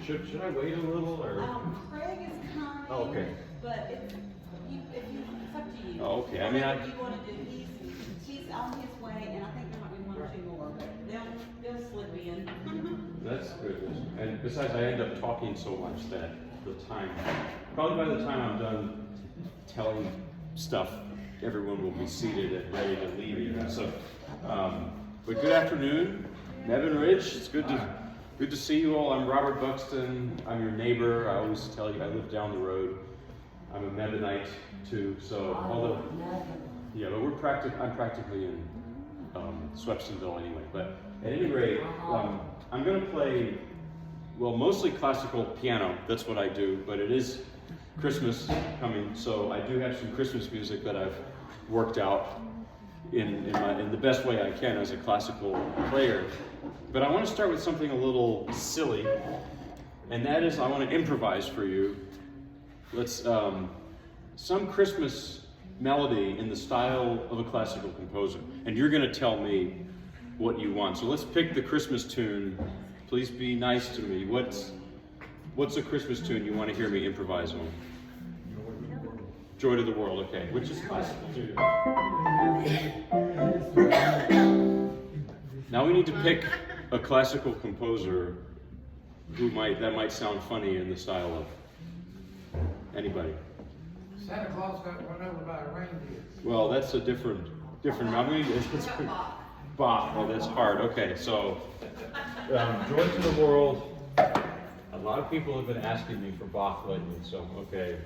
Should I wait a little or? Craig is coming. Oh, okay. But it's up to you. Oh, okay. I mean, Whatever you want to do. He's on his way, and I think there might be one or two more, but they'll slip in. That's good. And besides, I end up talking so much that the time, probably by the time I'm done telling stuff, everyone will be seated and ready to leave even. So, but good afternoon, Nevin Ridge. It's good to see you all. I'm Robert Buxton. I'm your neighbor. I always tell you I live down the road. I'm a Mennonite too. So although, yeah, but I'm practically in Swepsonville anyway. But at any rate, I'm going to play, well, mostly classical piano. That's what I do. But it is Christmas coming, so I do have some Christmas music that I've worked out in the best way I can as a classical player. But I want to start with something a little silly, and that is I want to improvise for you. Let's some Christmas melody in the style of a classical composer, and you're going to tell me what you want. So let's pick the Christmas tune. Please be nice to me. What's a Christmas tune you want to hear me improvise on? Joy to the World, okay. Which is classical too. Now we need to pick a classical composer that might sound funny in the style of anybody. Santa Claus got run over by a reindeer. Well, that's a different. I mean, it's Bach. Oh, that's hard. Okay, so Joy to the World. A lot of people have been asking me for Bach lately, so okay.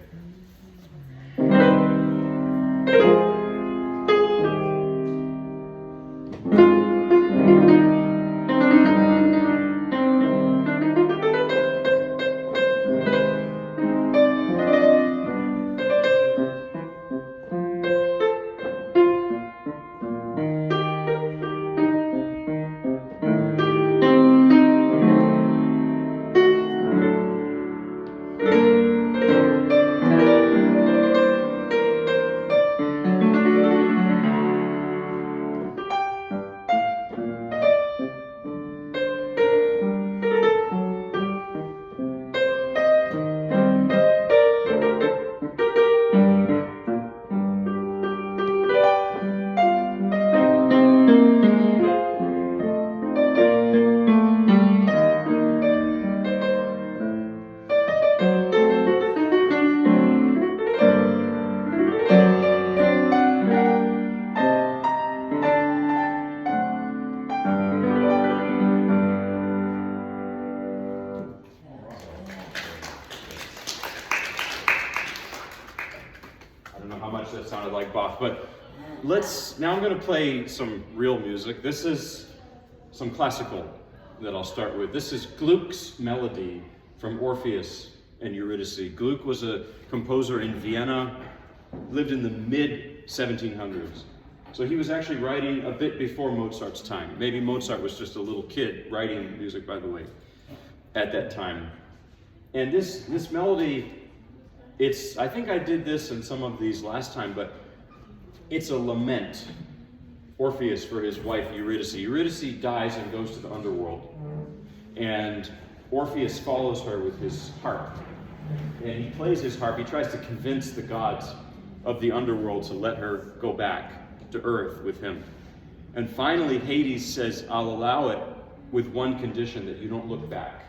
That sounded like Bach, but now I'm going to play some real music. This is some classical that I'll start with. This is Gluck's melody from Orpheus and Eurydice. Gluck was a composer in Vienna, lived in the mid-1700s. So he was actually writing a bit before Mozart's time. Maybe Mozart was just a little kid writing music, by the way, at that time. And this melody, I think I did this in some of these last time, but it's a lament. Orpheus for his wife Eurydice. Eurydice dies and goes to the underworld. And Orpheus follows her with his harp. And he plays his harp. He tries to convince the gods of the underworld to let her go back to earth with him. And finally Hades says, I'll allow it with one condition, that you don't look back.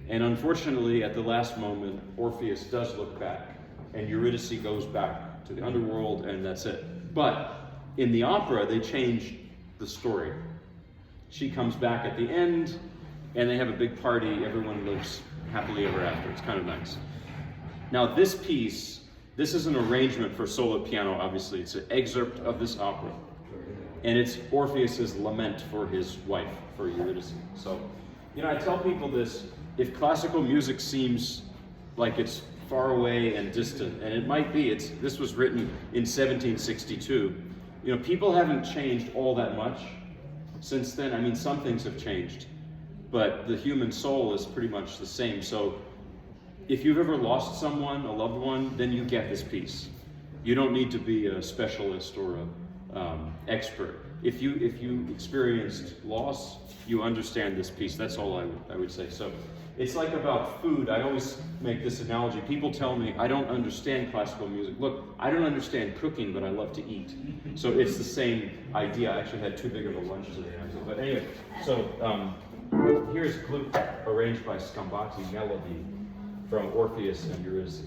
And unfortunately, at the last moment, Orpheus does look back, and Eurydice goes back to the underworld, and that's it. But in the opera, they change the story. She comes back at the end, and they have a big party. Everyone lives happily ever after. It's kind of nice. Now, this piece, this is an arrangement for solo piano, obviously. It's an excerpt of this opera, and it's Orpheus's lament for his wife, for Eurydice. So, I tell people this. If classical music seems like it's far away and distant, and it might be, this was written in 1762. People haven't changed all that much since then. I mean, some things have changed, but the human soul is pretty much the same. So if you've ever lost someone, a loved one, then you get this piece. You don't need to be a specialist or an expert. if you experienced loss, you understand this piece. That's all I would say. So it's like about food. I always make this analogy. People tell me I don't understand classical music. Look, I don't understand cooking, but I love to eat. So it's the same idea. I actually had too big of a lunch today. But anyway, so here's Gluck, arranged by Scambati, melody from Orpheus and Eurydice.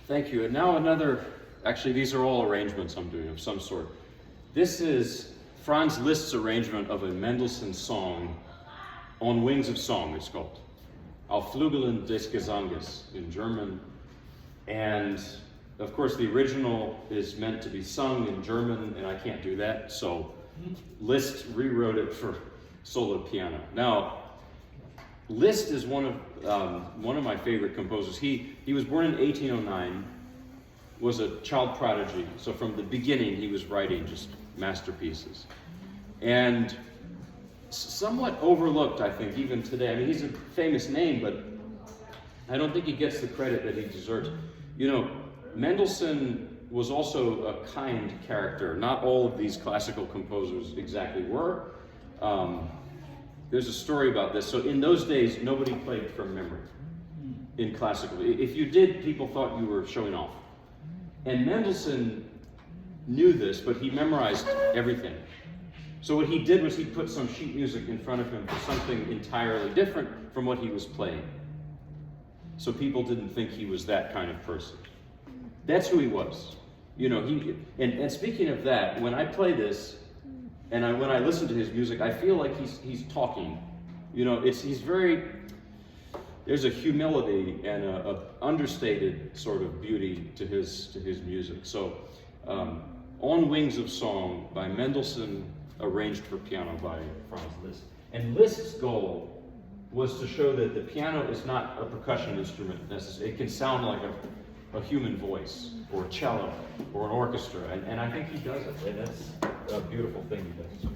Thank you. And now another, actually these are all arrangements I'm doing of some sort. This is Franz Liszt's arrangement of a Mendelssohn song, On Wings of Song it's called. Auf Flügeln des Gesanges in German. And of course the original is meant to be sung in German and I can't do that, so Liszt rewrote it for solo piano. Now, Liszt is one of my favorite composers. He was born in 1809, was a child prodigy. So from the beginning, he was writing just masterpieces. And somewhat overlooked, I think, even today. I mean, he's a famous name, but I don't think he gets the credit that he deserves. You know, Mendelssohn was also a kind character. Not all of these classical composers exactly were. There's a story about this. So in those days, nobody played from memory in classical. If you did, people thought you were showing off. And Mendelssohn knew this, but he memorized everything. So what he did was he put some sheet music in front of him for something entirely different from what he was playing. So people didn't think he was that kind of person. That's who he was. You know, and speaking of that, when I play this, and when I listen to his music, I feel like he's talking. You know, there's a humility and a understated sort of beauty to his music. So, On Wings of Song by Mendelssohn, arranged for piano by Franz Liszt. And Liszt's goal was to show that the piano is not a percussion instrument necessarily. It can sound like a human voice, or a cello, or an orchestra, and I think he does it, and that's a beautiful thing he does.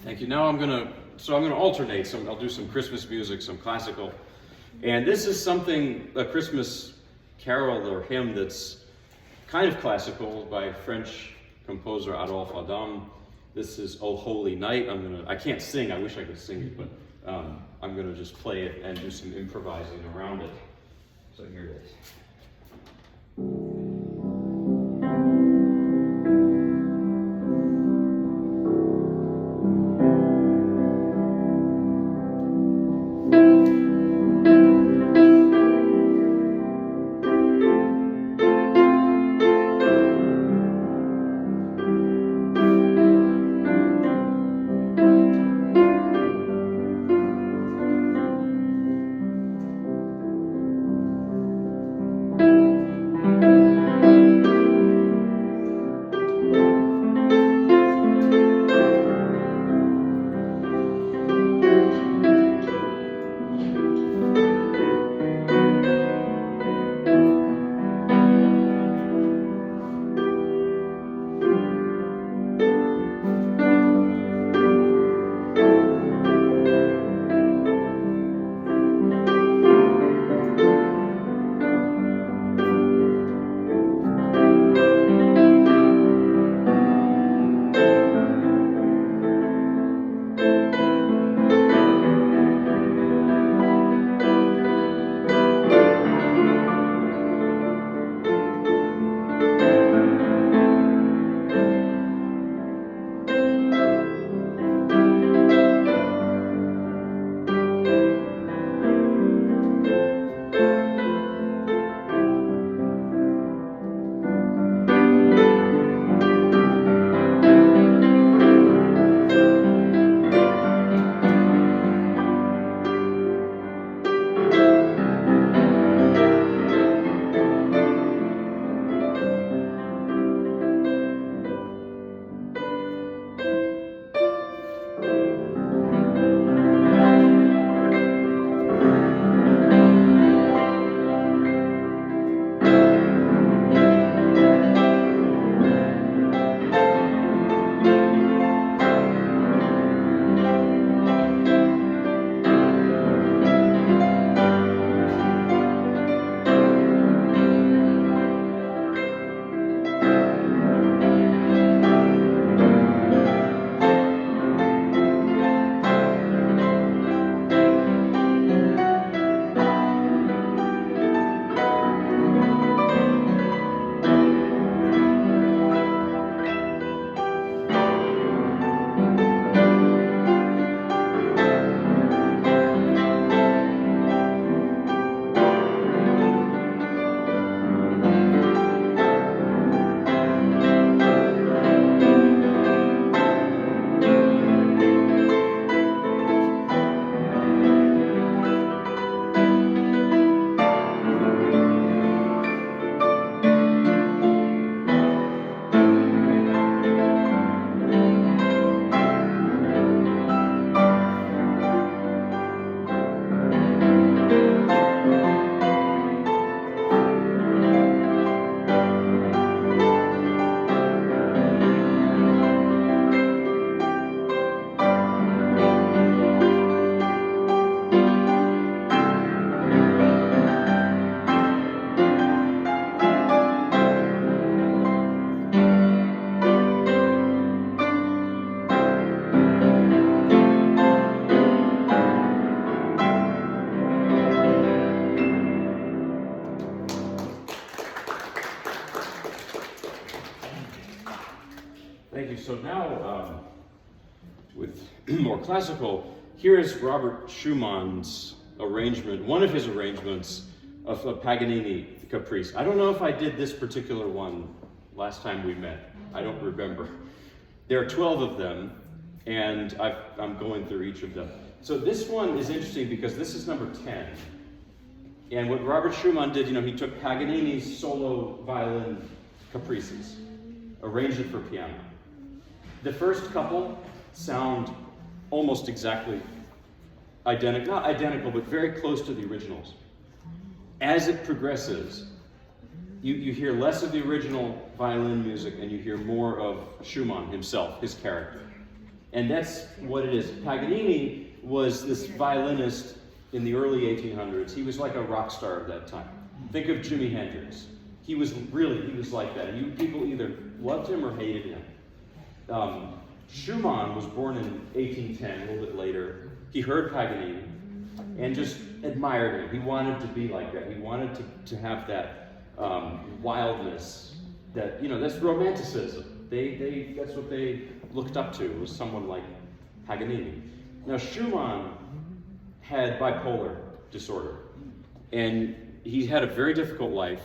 Thank you. Now I'm gonna alternate. I'll do some Christmas music, some classical, and this is a Christmas carol or hymn that's kind of classical by French composer Adolphe Adam. This is "O Holy Night." I can't sing. I wish I could sing it, but I'm gonna just play it and do some improvising around it. So here it is. classical, here is Robert Schumann's arrangement, one of his arrangements of a Paganini Caprice. I don't know if I did this particular one last time we met. I don't remember. There are 12 of them, and I'm going through each of them. So this one is interesting because this is number 10. And what Robert Schumann did, he took Paganini's solo violin caprices, arranged it for piano. The first couple sound almost exactly identical, not identical, but very close to the originals. As it progresses, you hear less of the original violin music and you hear more of Schumann himself, his character. And that's what it is. Paganini was this violinist in the early 1800s. He was like a rock star at that time. Think of Jimi Hendrix. He was like that. People either loved him or hated him. Schumann was born in 1810, a little bit later. He heard Paganini and just admired him. He wanted to be like that. He wanted to have that wildness, that's romanticism. That's what they looked up to, was someone like Paganini. Now Schumann had bipolar disorder, and he had a very difficult life.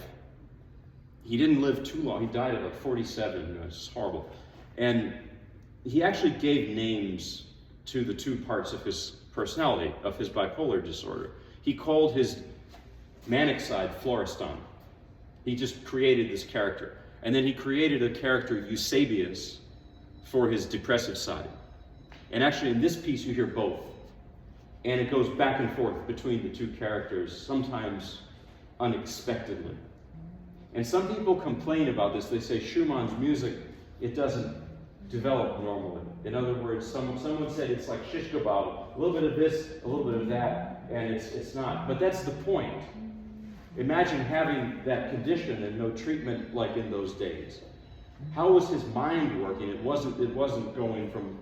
He didn't live too long. He died at like 47. It's horrible. And he actually gave names to the two parts of his personality, of his bipolar disorder. He called his manic side Florestan. He just created this character. And then he created a character, Eusebius, for his depressive side. And actually in this piece you hear both. And it goes back and forth between the two characters, sometimes unexpectedly. And some people complain about this. They say Schumann's music, it doesn't develop normally. In other words, someone said it's like shish kebab, a little bit of this, a little bit of that, and it's not. But that's the point. Imagine having that condition and no treatment like in those days. How was his mind working? It wasn't going from,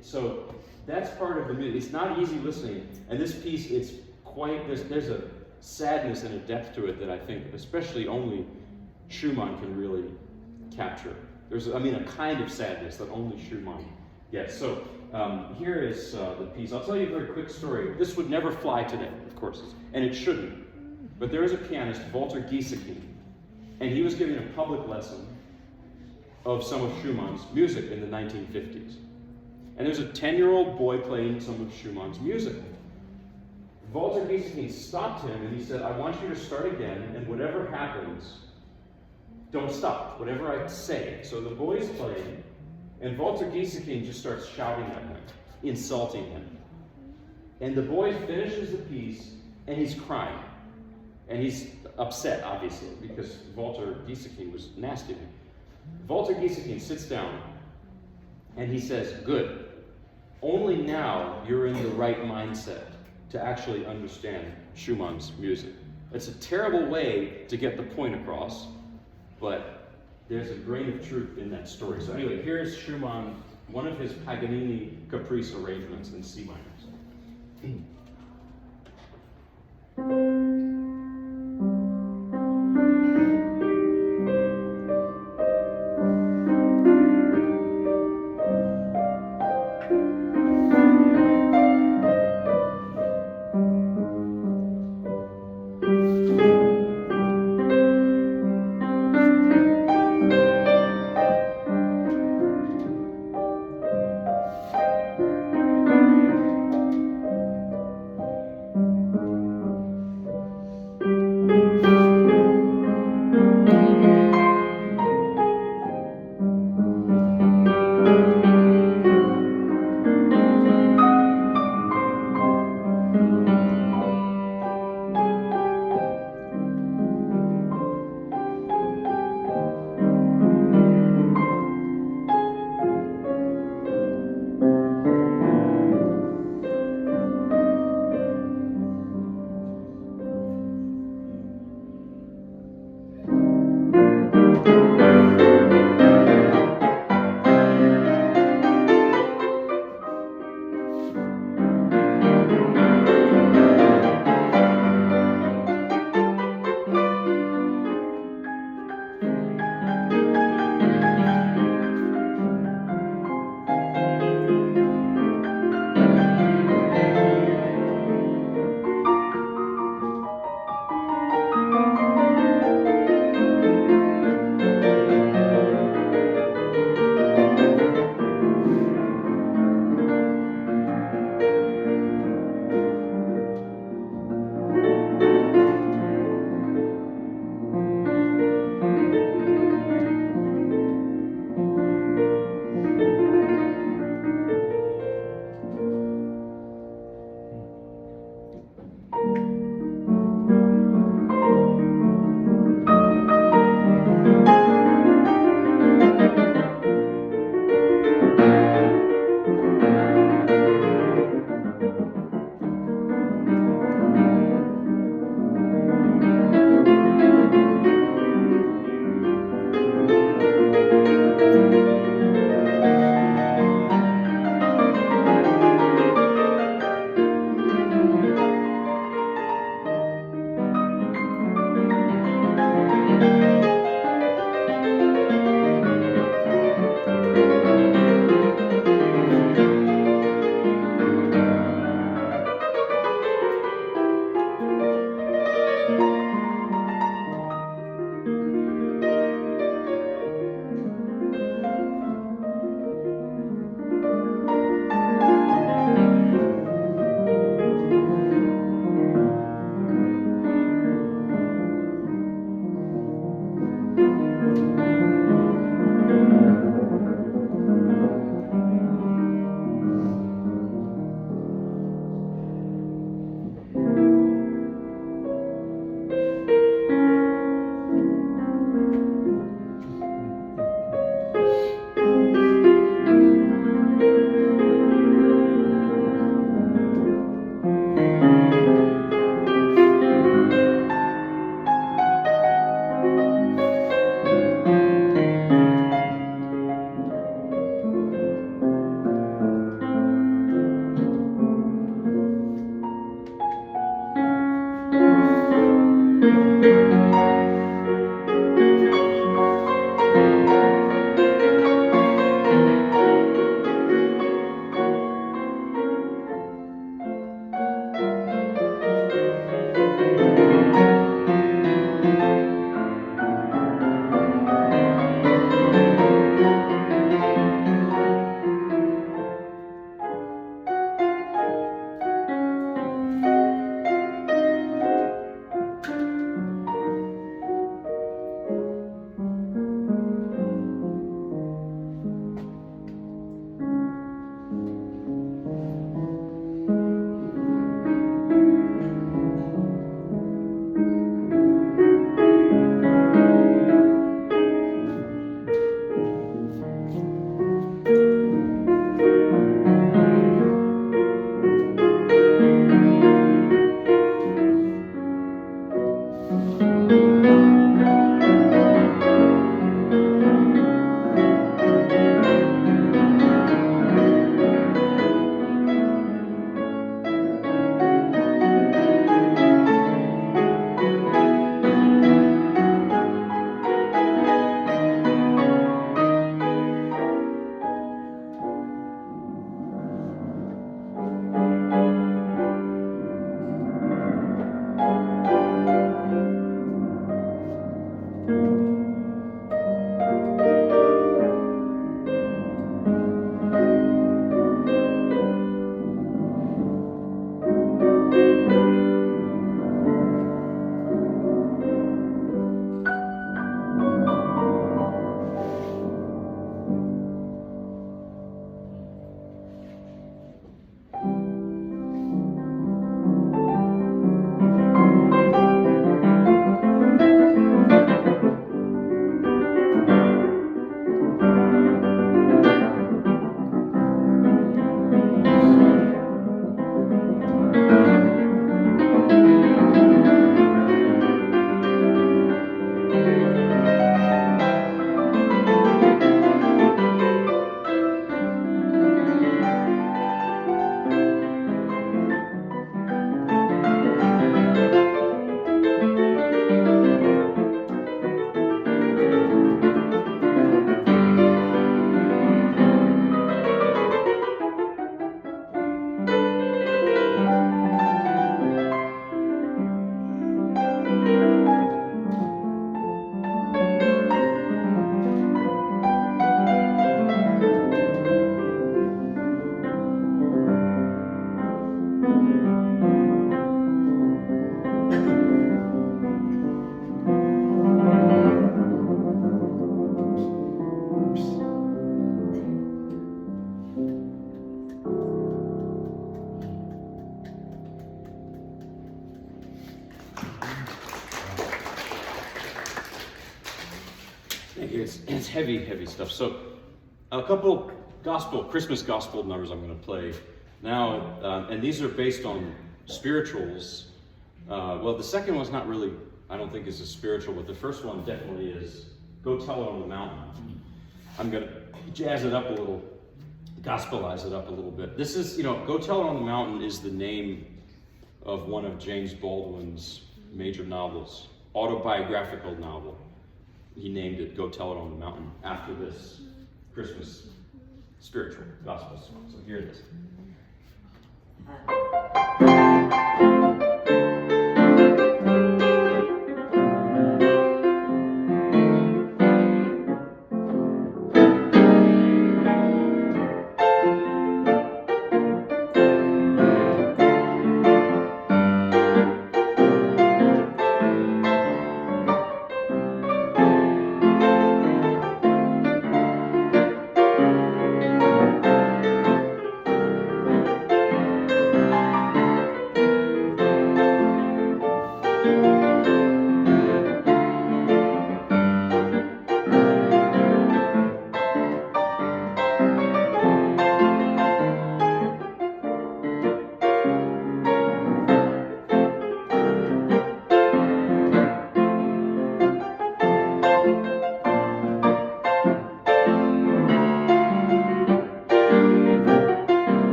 so that's part of the music. It's not easy listening. And this piece, it's quite, there's a sadness and a depth to it that I think especially only Schumann can really capture. There's a kind of sadness that only Schumann gets. So here is the piece. I'll tell you a very quick story. This would never fly today, of course, and it shouldn't. But there is a pianist, Walter Gieseking, and he was giving a public lesson of some of Schumann's music in the 1950s. And there's a 10-year-old boy playing some of Schumann's music. Walter Gieseking stopped him and he said, I want you to start again, and whatever happens, don't stop, whatever I say. So the boy's playing, and Walter Gieseking just starts shouting at him, insulting him. And the boy finishes the piece, and he's crying. And he's upset, obviously, because Walter Gieseking was nasty to him. Walter Gieseking sits down, and he says, good. Only now you're in the right mindset to actually understand Schumann's music. It's a terrible way to get the point across, but there's a grain of truth in that story. So anyway, here's Schumann, one of his Paganini Caprice arrangements in C minor. it's heavy stuff. So a couple Christmas gospel numbers I'm going to play now, and these are based on spirituals. Well, the second one's not really, I don't think is a spiritual, but the first one definitely is. Go Tell It on the Mountain. I'm going to jazz it up a little, gospelize it up a little bit. This is, Go Tell It on the Mountain is the name of one of James Baldwin's major novels, autobiographical novel. He named it Go Tell It on the Mountain after this Christmas spiritual gospel song. So here it is.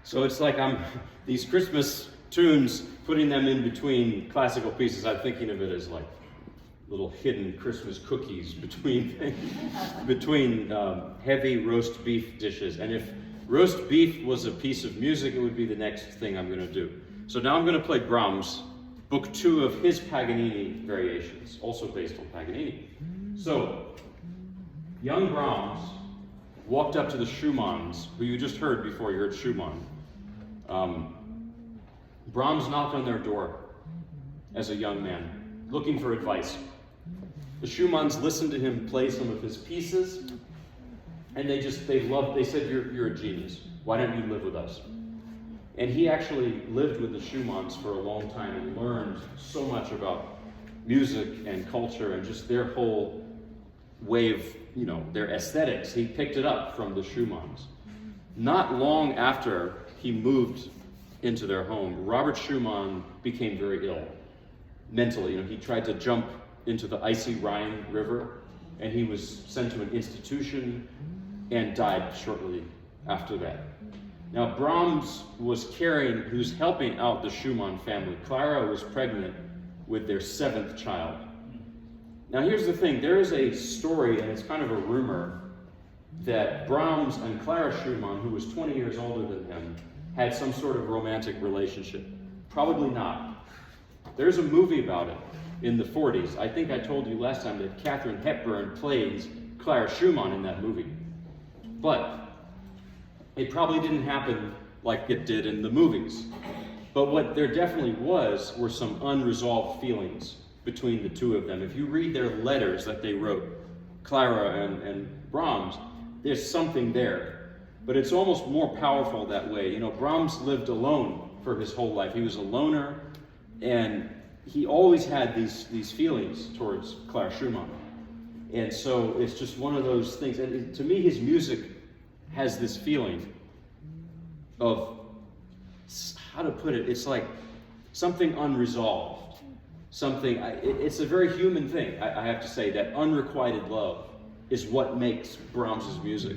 So it's like these Christmas tunes, putting them in between classical pieces. I'm thinking of it as like little hidden Christmas cookies between heavy roast beef dishes. And if roast beef was a piece of music, it would be the next thing I'm going to do. So now I'm going to play Brahms, Book 2 of his Paganini variations, also based on Paganini. So, young Brahms walked up to the Schumanns, who you just heard before you heard Schumann. Brahms knocked on their door as a young man, looking for advice. The Schumanns listened to him play some of his pieces, and they said, you're a genius. Why don't you live with us? And he actually lived with the Schumanns for a long time and learned so much about music and culture and just their whole way of, their aesthetics. He picked it up from the Schumanns. Not long after he moved into their home, Robert Schumann became very ill mentally. He tried to jump into the icy Rhine River, and he was sent to an institution and died shortly after that. Now, Brahms was helping out the Schumann family. Clara was pregnant with their 7th child. Now, here's the thing. There is a story, and it's kind of a rumor, that Brahms and Clara Schumann, who was 20 years older than him, had some sort of romantic relationship. Probably not. There's a movie about it in the 40s. I think I told you last time that Katharine Hepburn plays Clara Schumann in that movie. But it probably didn't happen like it did in the movies. But what there definitely were some unresolved feelings between the two of them. If you read their letters that they wrote, Clara and Brahms, there's something there. But it's almost more powerful that way. You know, Brahms lived alone for his whole life. He was a loner, and he always had these feelings towards Clara Schumann. And so it's just one of those things. And to me, his music has this feeling of, how to put it, it's like something unresolved. Something, it's a very human thing, I have to say, that unrequited love is what makes Brahms's music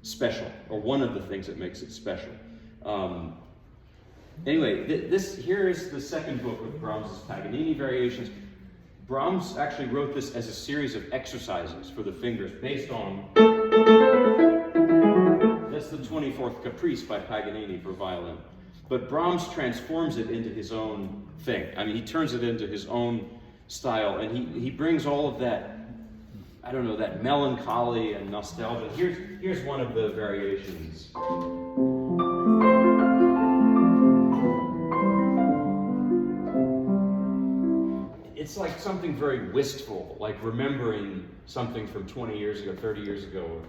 special, or one of the things that makes it special. Anyway, here is the second book of Brahms's Paganini variations. Brahms actually wrote this as a series of exercises for the fingers based on, that's the 24th Caprice by Paganini for violin. But Brahms transforms it into his own thing. I mean, he turns it into his own style, and he brings all of that, I don't know, that melancholy and nostalgia. Here's one of the variations. It's like something very wistful, like remembering something from 20 years ago, 30 years ago,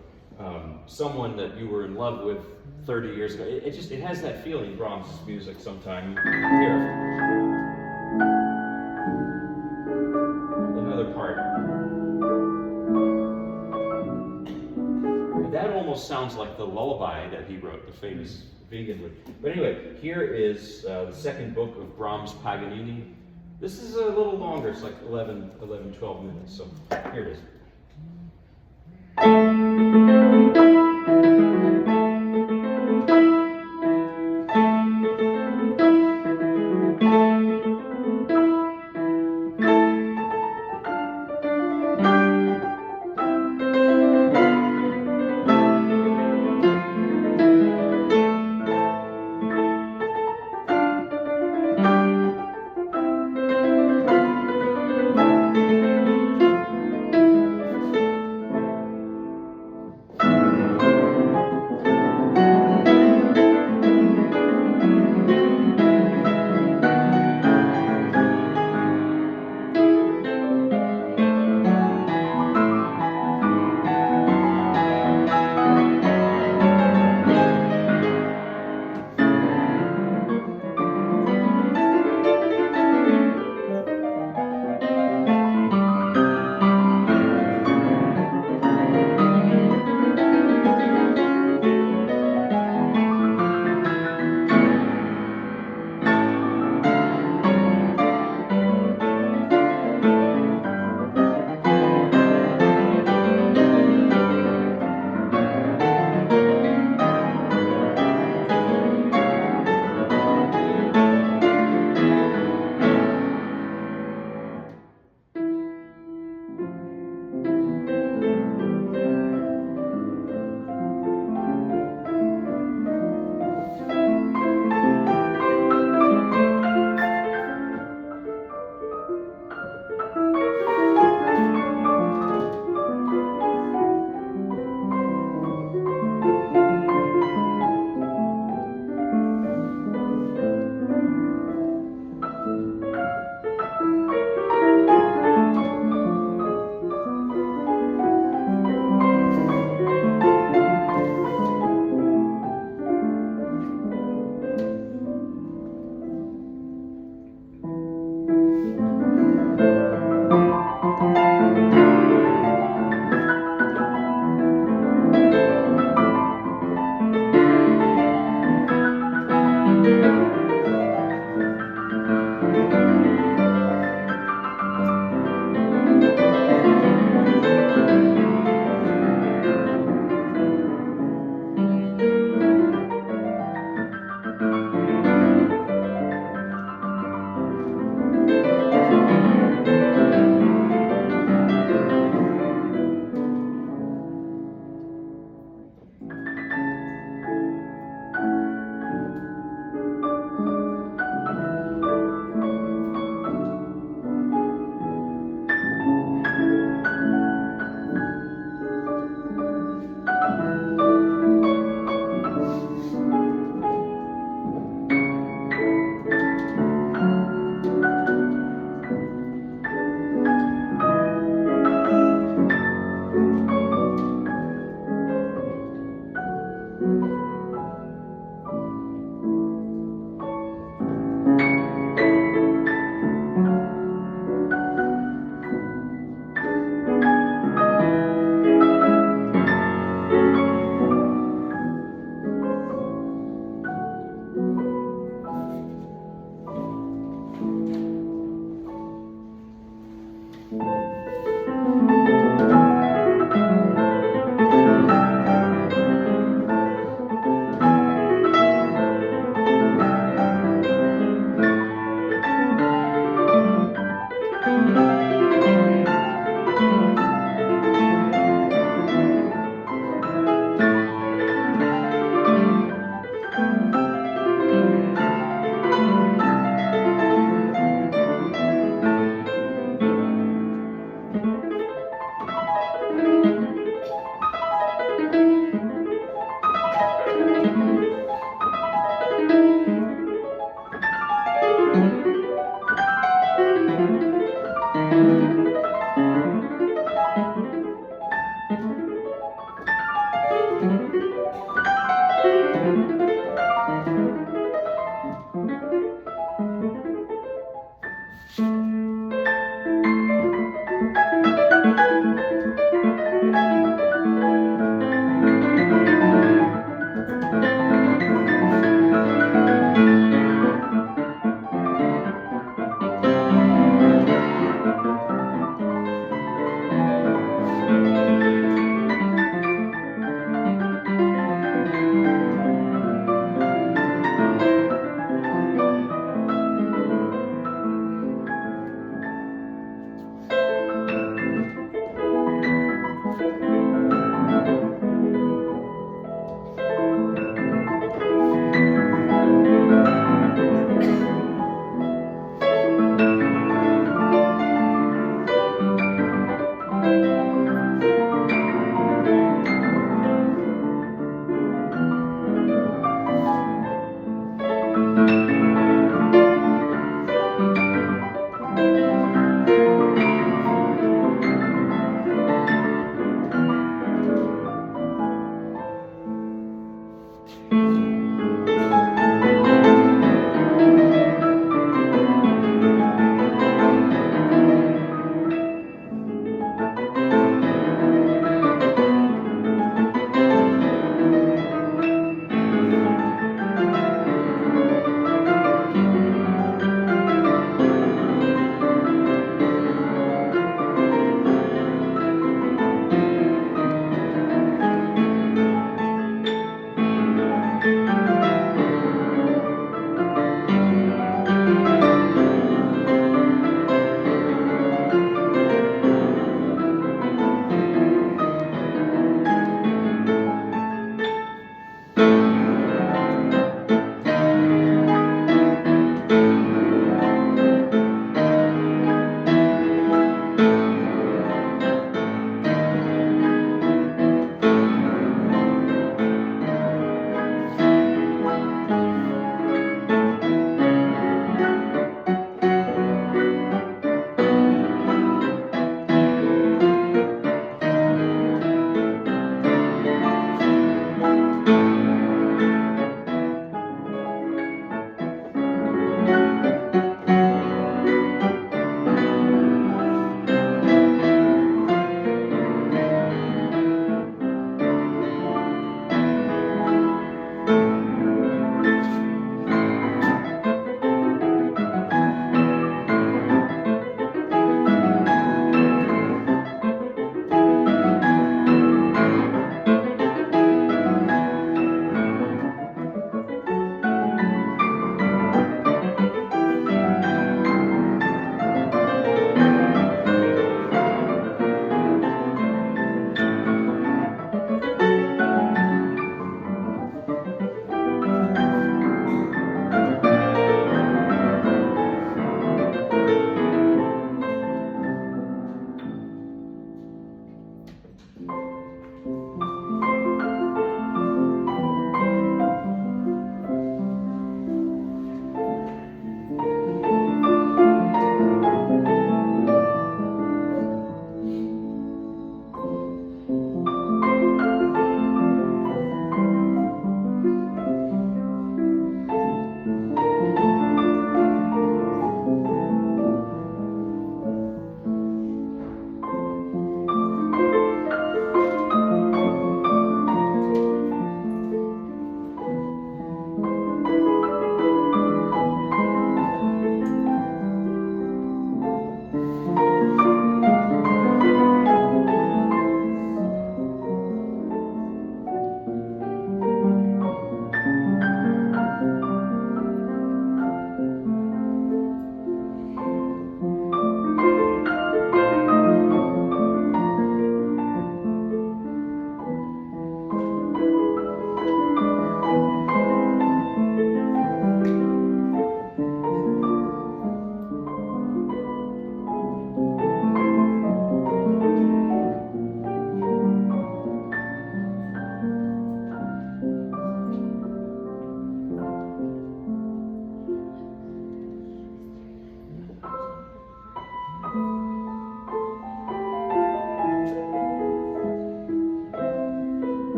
someone that you were in love with 30 years ago. It has that feeling, Brahms' music sometimes. Here. Another part. That almost sounds like the lullaby that he wrote, the famous vegan one. But anyway, here is the second book of Brahms' Paganini. This is a little longer, it's like 11, 12 minutes, so here it is.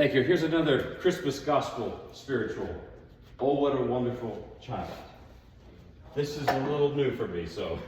Thank you. Here's another Christmas gospel spiritual. Oh, what a wonderful child. This is a little new for me, so.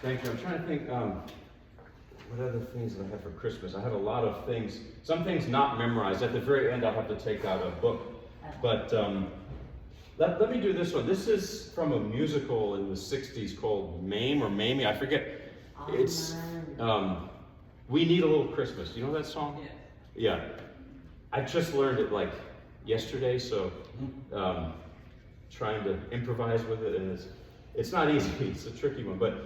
Thank you. I'm trying to think, what other things did I have for Christmas? I have a lot of things. Some things not memorized. At the very end, I'll have to take out a book. But let me do this one. This is from a musical in the 60s called Mame or Mamie. I forget. It's We Need a Little Christmas. Do you know that song? Yeah. I just learned it like yesterday, so trying to improvise with it, and it's not easy. It's a tricky one, but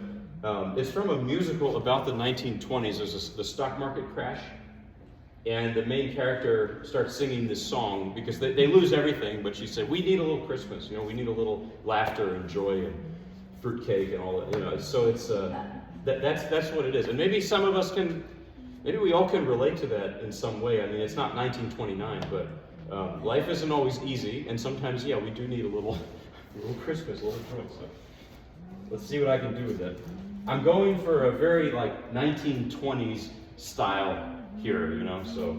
it's from a musical about the 1920s. There's the stock market crash, and the main character starts singing this song because they lose everything, but she said, we need a little Christmas, you know, we need a little laughter and joy and fruitcake and all that, you know. So it's that's what it is. And maybe some of us maybe we all can relate to that in some way. I mean, it's not 1929, but life isn't always easy, and sometimes, yeah, we do need a little Christmas, a little joy. So let's see what I can do with that. I'm going for a very like 1920s style here, you know, so.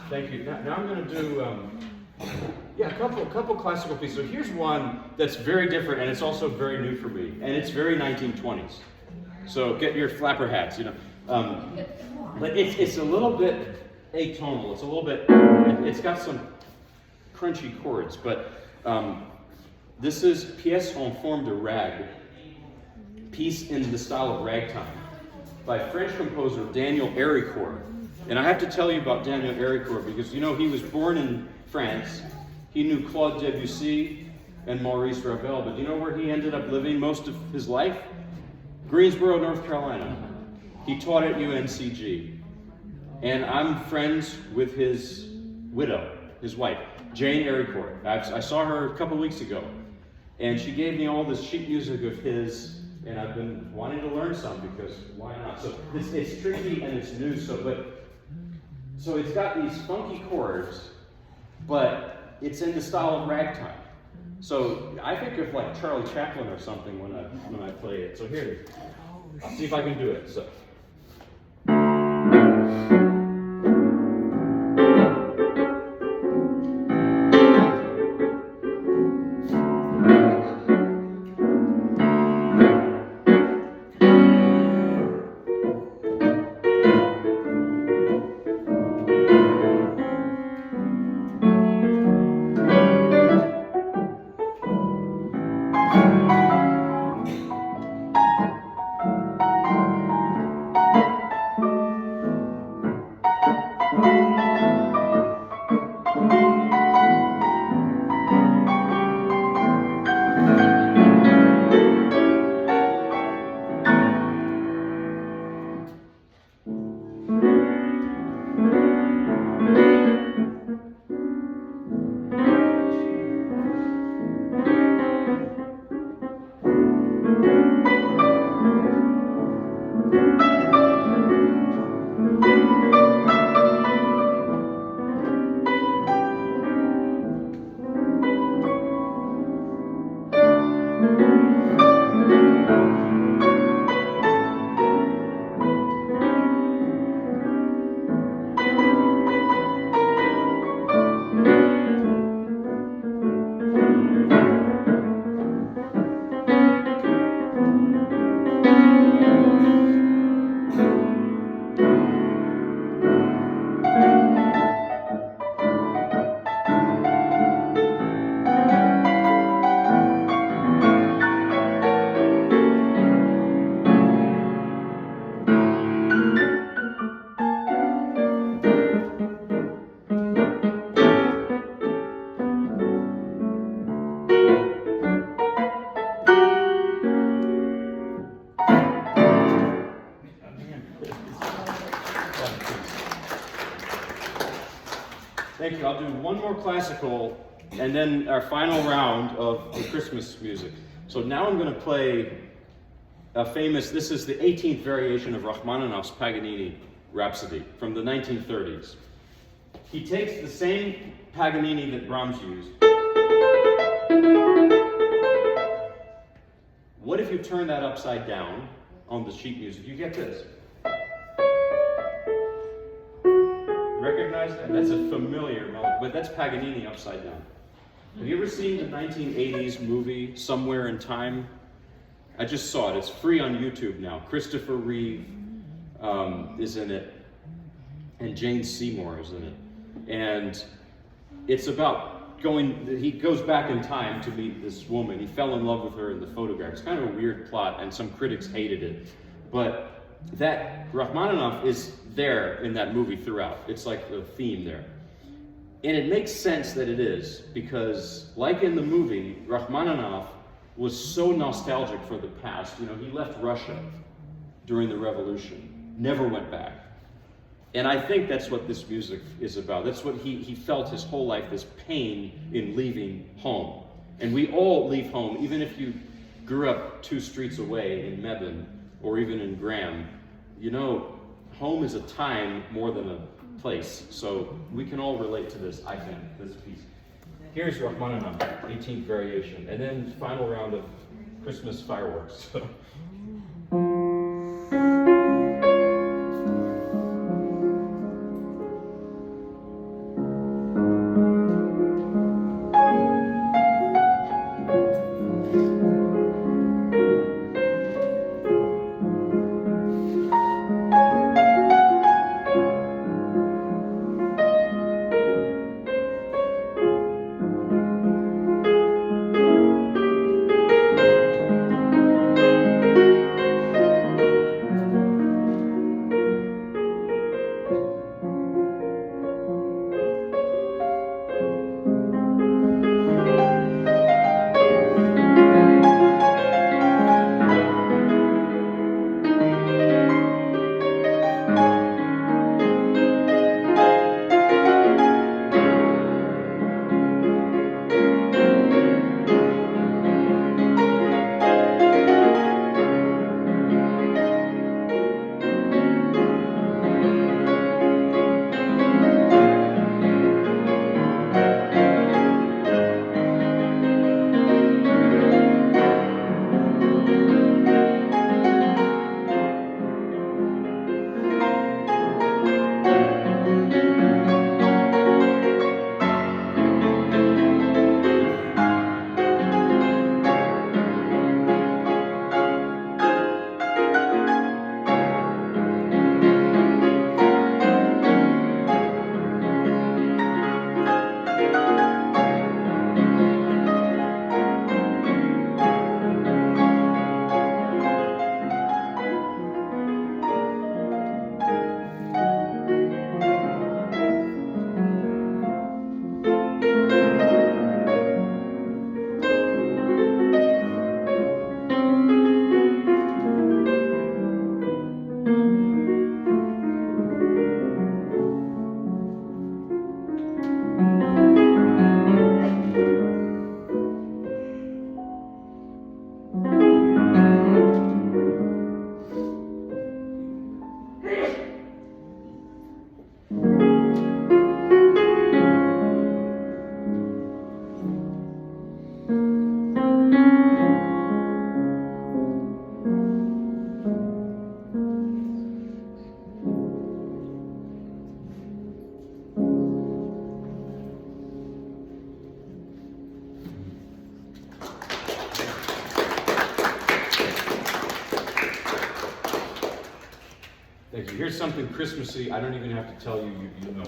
Thank you. Now I'm going to do a couple classical pieces. So here's one that's very different, and it's also very new for me, and it's very 1920s. So get your flapper hats. You know, But it's a little bit atonal. It's a little bit, it's got some crunchy chords, but this is Pièce en forme de rag, piece in the style of ragtime, by French composer Daniel Héricourt. And I have to tell you about Daniel Héricourt because, you know, he was born in France. He knew Claude Debussy and Maurice Ravel, but you know where he ended up living most of his life? Greensboro, North Carolina. He taught at UNCG. And I'm friends with his widow, his wife, Jane Héricourt. I saw her a couple weeks ago, and she gave me all this sheet music of his, and I've been wanting to learn some because why not? So it's tricky and it's new, so it's got these funky chords, but it's in the style of ragtime. So I think of like Charlie Chaplin or something when I play it. So here, I'll see if I can do it. So. Thank you. I'll do one more classical and then our final round of the Christmas music. So now I'm going to play a famous, this is the 18th variation of Rachmaninoff's Paganini Rhapsody from the 1930s. He takes the same Paganini that Brahms used. What if you turn that upside down on the sheet music? You get this. Recognize that? That's a familiar melody, but that's Paganini upside down. Have you ever seen the 1980s movie Somewhere in Time? I just saw it. It's free on YouTube now. Christopher Reeve is in it, and Jane Seymour is in it. And it's about he goes back in time to meet this woman. He fell in love with her in the photograph. It's kind of a weird plot, and some critics hated it. But that Rachmaninoff is there in that movie throughout. It's like the theme there. And it makes sense that it is, because like in the movie, Rachmaninoff was so nostalgic for the past. You know, he left Russia during the revolution, never went back. And I think that's what this music is about. That's what he felt his whole life, this pain in leaving home. And we all leave home, even if you grew up 2 streets away in Mebane or even in Graham. You know, home is a time more than a place. So we can all relate to this, I think, this piece. Here's Rachmaninoff, 18th variation, and then final round of Christmas fireworks. hear something Christmassy, I don't even have to tell you, you know it.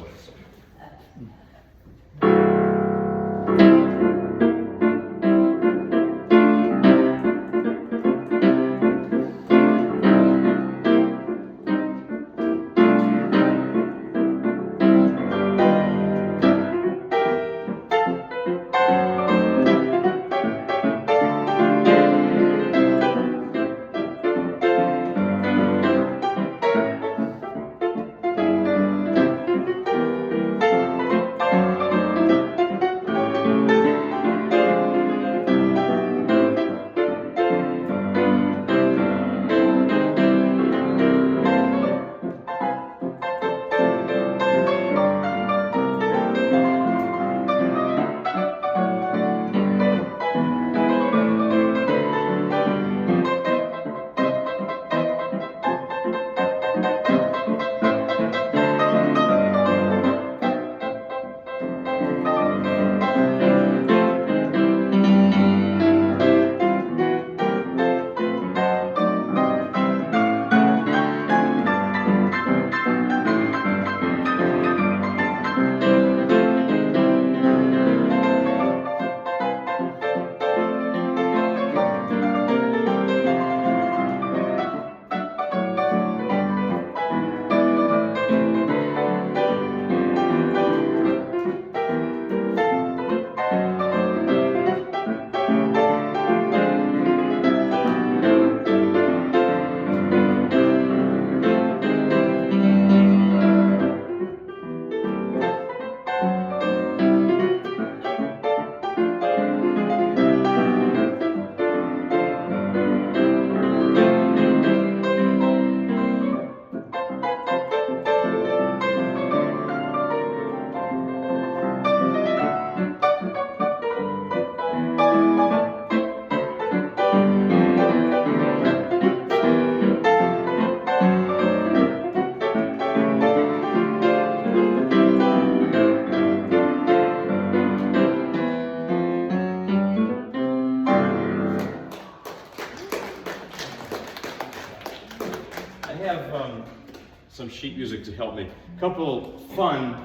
Some sheet music to help me. A couple funny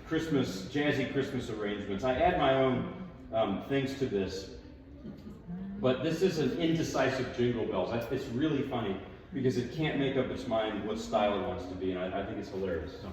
jazzy Christmas arrangements. I add my own things to this, but this is an indecisive Jingle Bells. It's really funny because it can't make up its mind what style it wants to be, and I think it's hilarious. So.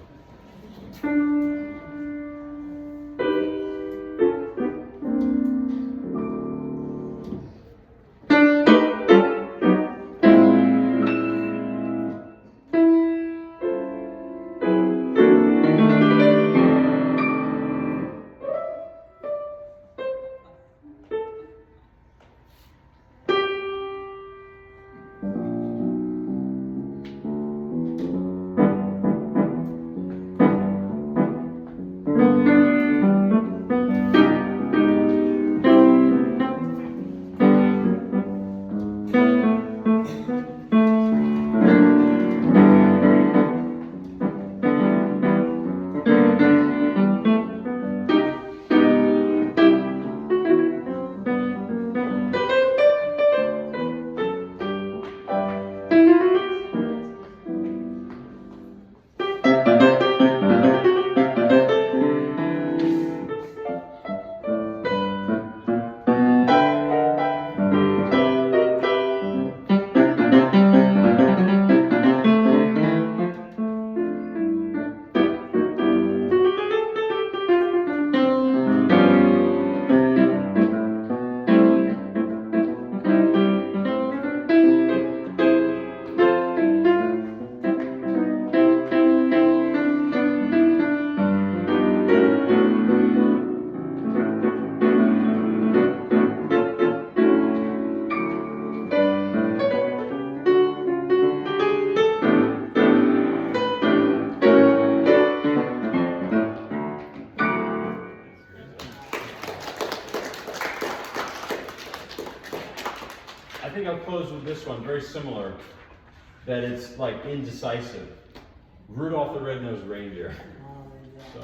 I think I'll close with this one, very similar, that it's like indecisive. Rudolph the Red-Nosed Reindeer. So.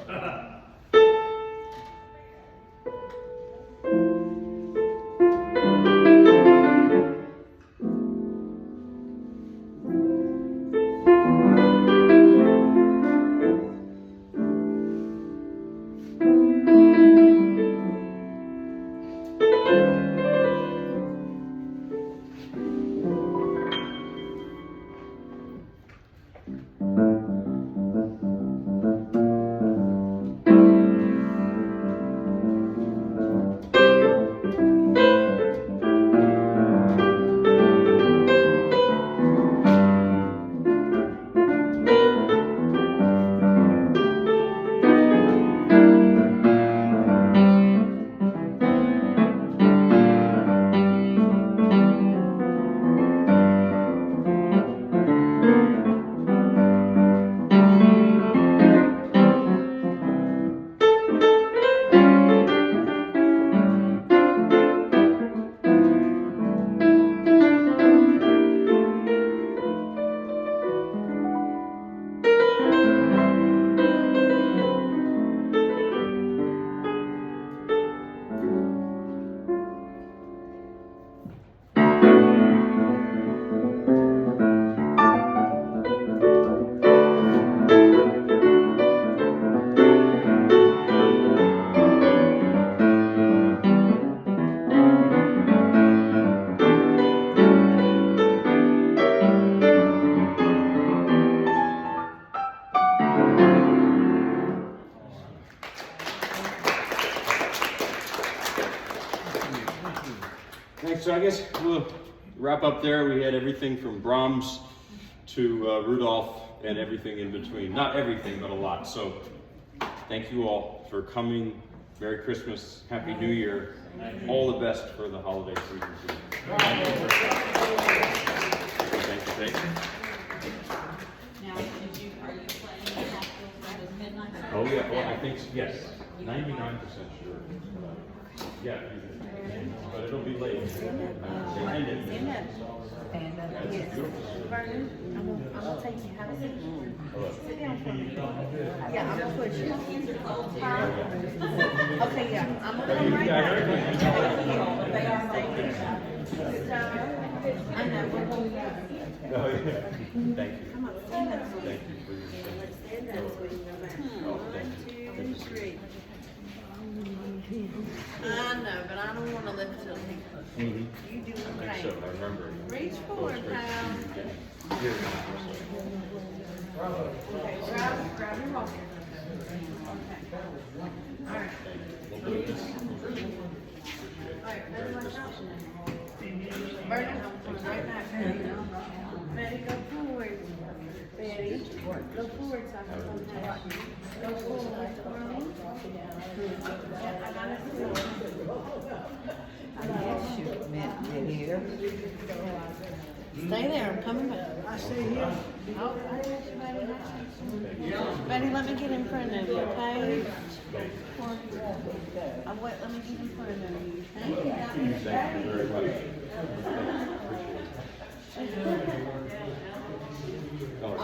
so I guess we'll wrap up there. We had everything from Brahms to Rudolph and everything in between. Not everything, but a lot. So thank you all for coming. Merry Christmas, Happy New Year. All the best for the holiday season. Thank you. Thank you. Now, are you playing the hospital at midnight? Oh yeah, well, I think, yes, 99% sure. Yeah, but it'll be late. Stand up. Yes. Vernon, I'm gonna take you. Have a seat. Sit down for me. Yeah, I'm gonna push you. Okay, yeah, I'm gonna come right back. They are staying there. So, I know, we're going to. Oh, yeah. Thank you. Come on, stand up. Thank you for your Stand up so we can go back. Oh, thank you. 1, 2, 3. I know, but I don't want to lift till he. Mm-hmm. You do I think okay. so, I remember. Reach Oh, forward, it's great to pal. see you again. Here. Okay, grab your walker. All right. We'll do this. All right, Merry let's Christmas. Vernon, I'm coming right back. Betty, go forward. Betty, go forward so I can come back. Go forward. Yeah, I got it. Stay there, I'm coming back. I stay here. Oh, Betty, let me get in front of you, okay? Wait, let me get in front of you. Thank you. Thank you very much. Appreciate it. Oh,